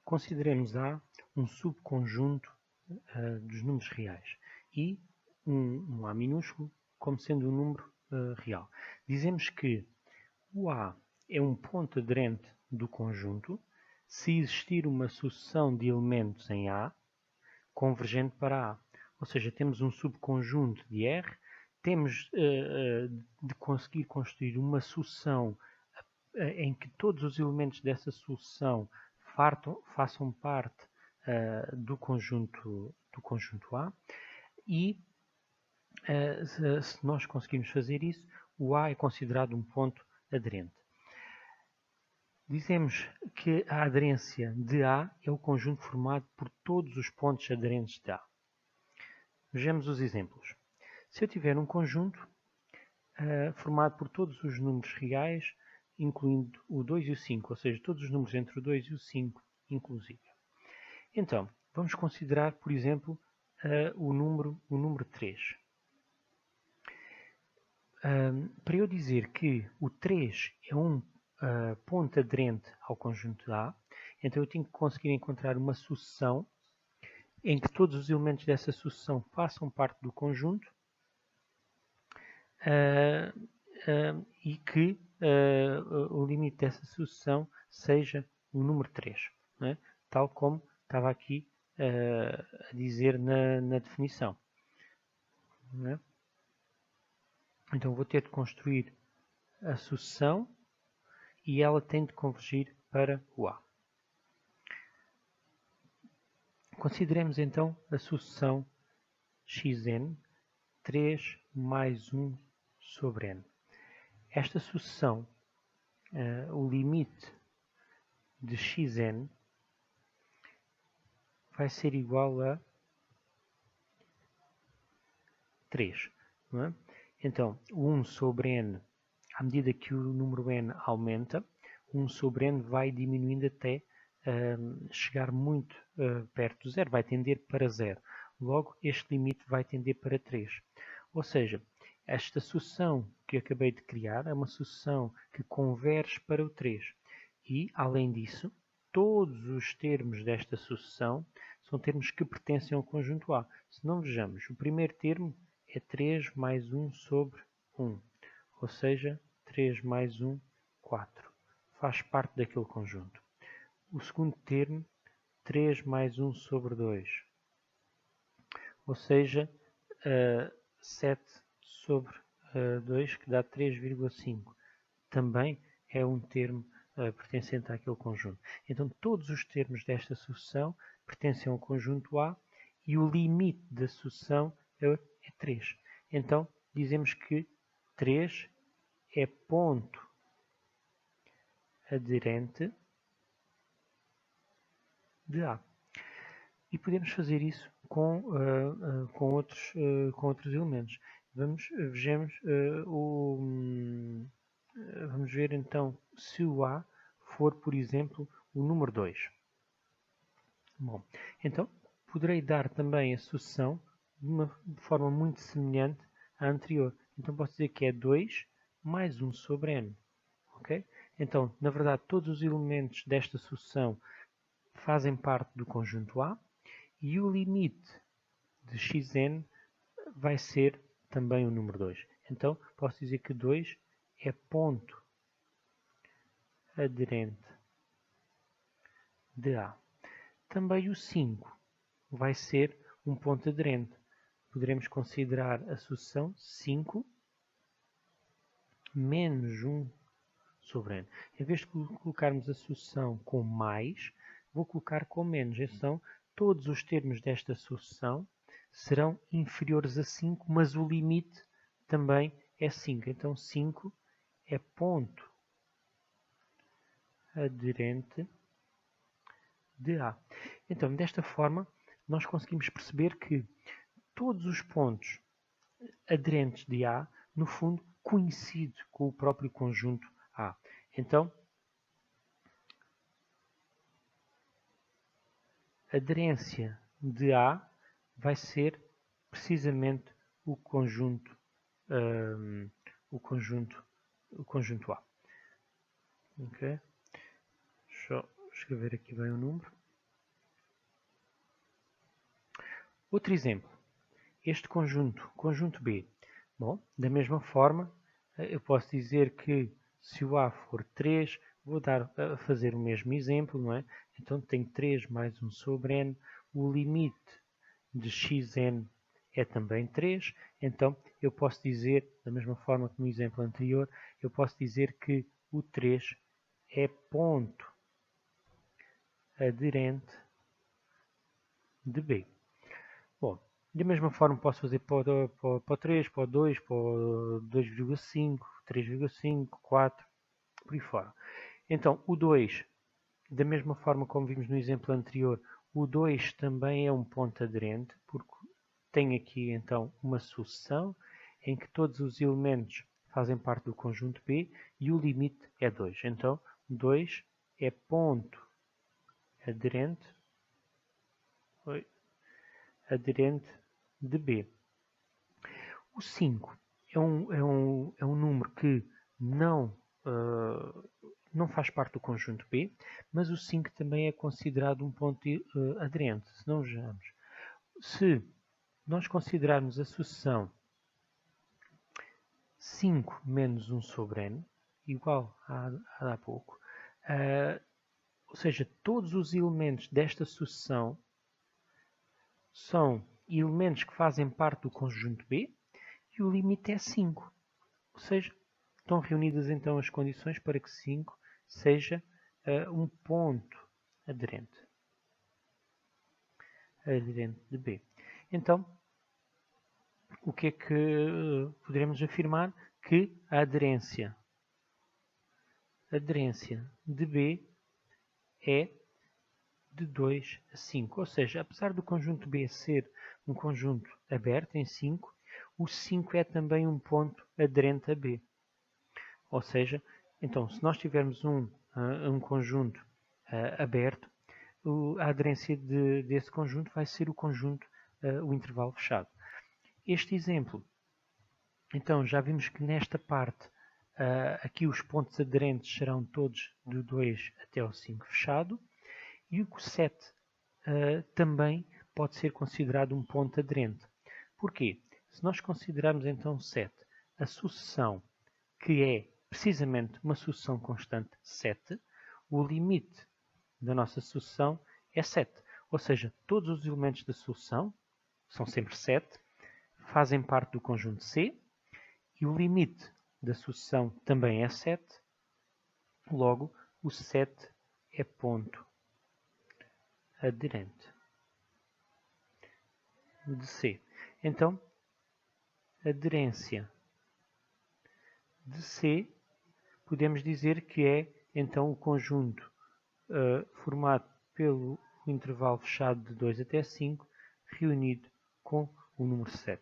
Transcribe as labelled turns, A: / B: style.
A: Consideremos A um subconjunto dos números reais e um A minúsculo como sendo um número real. Dizemos que o A é um ponto aderente do conjunto se existir uma sucessão de elementos em A convergente para A. Ou seja, temos um subconjunto de R, temos de conseguir construir uma sucessão em que todos os elementos dessa sucessão façam parte do conjunto A e se nós conseguirmos fazer isso, o A é considerado um ponto aderente. Dizemos que a aderência de A é o conjunto formado por todos os pontos aderentes de A. Vejamos os exemplos. Se eu tiver um conjunto formado por todos os números reais, incluindo o 2 e o 5, ou seja, todos os números entre o 2 e o 5, inclusive. Então, vamos considerar, por exemplo, o número 3. Para eu dizer que o 3 é um ponto aderente ao conjunto A, então eu tenho que conseguir encontrar uma sucessão em que todos os elementos dessa sucessão façam parte do conjunto e que o limite dessa sucessão seja o número 3, não é? Tal como estava aqui a dizer na definição. Não é? Então vou ter de construir a sucessão e ela tem de convergir para o A. Consideremos então a sucessão xn 3 mais 1 sobre n. Esta sucessão, o limite de xn vai ser igual a 3. Não é? Então, o 1 sobre n, à medida que o número n aumenta, 1 sobre n vai diminuindo até chegar muito perto do zero, vai tender para zero. Logo, este limite vai tender para 3. Ou seja, esta sucessão que acabei de criar é uma sucessão que converge para o 3. E, além disso, todos os termos desta sucessão são termos que pertencem ao conjunto A. Se não vejamos, o primeiro termo é 3 mais 1 sobre 1. Ou seja, 3 mais 1, 4. Faz parte daquele conjunto. O segundo termo, 3 mais 1 sobre 2. Ou seja, 7 sobre 2, que dá 3,5. Também é um termo pertencente àquele conjunto. Então, todos os termos desta sucessão pertencem ao conjunto A e o limite da sucessão é 3. Então, dizemos que 3 é ponto aderente de A. E podemos fazer isso com outros elementos. Vamos ver então se o A for, por exemplo, o número 2. Bom, então poderei dar também a sucessão de forma muito semelhante à anterior. Então posso dizer que é 2 mais 1 sobre n. Okay? Então, na verdade, todos os elementos desta sucessão fazem parte do conjunto A e o limite de xn vai ser também o número 2. Então, posso dizer que 2 é ponto aderente de A. Também o 5 vai ser um ponto aderente. Poderemos considerar a sucessão 5 menos 1 sobre n. Em vez de colocarmos a sucessão com mais, vou colocar com menos. Então, todos os termos desta sucessão serão inferiores a 5, mas o limite também é 5. Então, 5 é ponto aderente de A. Então, desta forma, nós conseguimos perceber que todos os pontos aderentes de A, no fundo, coincidem com o próprio conjunto A. Então, a aderência de A vai ser precisamente o conjunto A. Ok? Deixa eu escrever aqui bem o número. Outro exemplo, este conjunto B. Bom, da mesma forma, eu posso dizer que se o A for 3, vou fazer o mesmo exemplo, não é? Então tenho 3 mais 1 sobre n, o limite de xn é também 3, então eu posso dizer, da mesma forma que no exemplo anterior, eu posso dizer que o 3 é ponto aderente de B. Bom, da mesma forma posso fazer para o 3, para o 2, para o 2,5, 3,5, 4, por aí fora. Então, o 2, da mesma forma como vimos no exemplo anterior, o 2 também é um ponto aderente, porque tem aqui então uma sucessão em que todos os elementos fazem parte do conjunto B e o limite é 2. Então, 2 é ponto aderente de B. O 5 é um número que não faz parte do conjunto B, mas o 5 também é considerado um ponto aderente. Se não vejamos, se nós considerarmos a sucessão 5 menos 1 sobre n, igual a há pouco, ou seja, todos os elementos desta sucessão são elementos que fazem parte do conjunto B e o limite é 5. Ou seja, estão reunidas então as condições para que 5 seja um ponto aderente de B. Então, o que é que poderemos afirmar? Que a aderência de B é de 2 a 5. Ou seja, apesar do conjunto B ser um conjunto aberto em 5, o 5 é também um ponto aderente a B. Ou seja, então, se nós tivermos um conjunto aberto, a aderência desse conjunto vai ser o conjunto, o intervalo fechado. Este exemplo, então, já vimos que nesta parte, aqui os pontos aderentes serão todos do 2 até o 5 fechado, e o 7 também pode ser considerado um ponto aderente. Porquê? Se nós considerarmos então 7 a sucessão que é precisamente uma sucessão constante 7, o limite da nossa sucessão é 7. Ou seja, todos os elementos da sucessão são sempre 7, fazem parte do conjunto C, e o limite da sucessão também é 7, logo o 7 é ponto aderente de C. Então, a aderência de C, podemos dizer que é então o conjunto formado pelo intervalo fechado de 2 até 5, reunido com o número 7.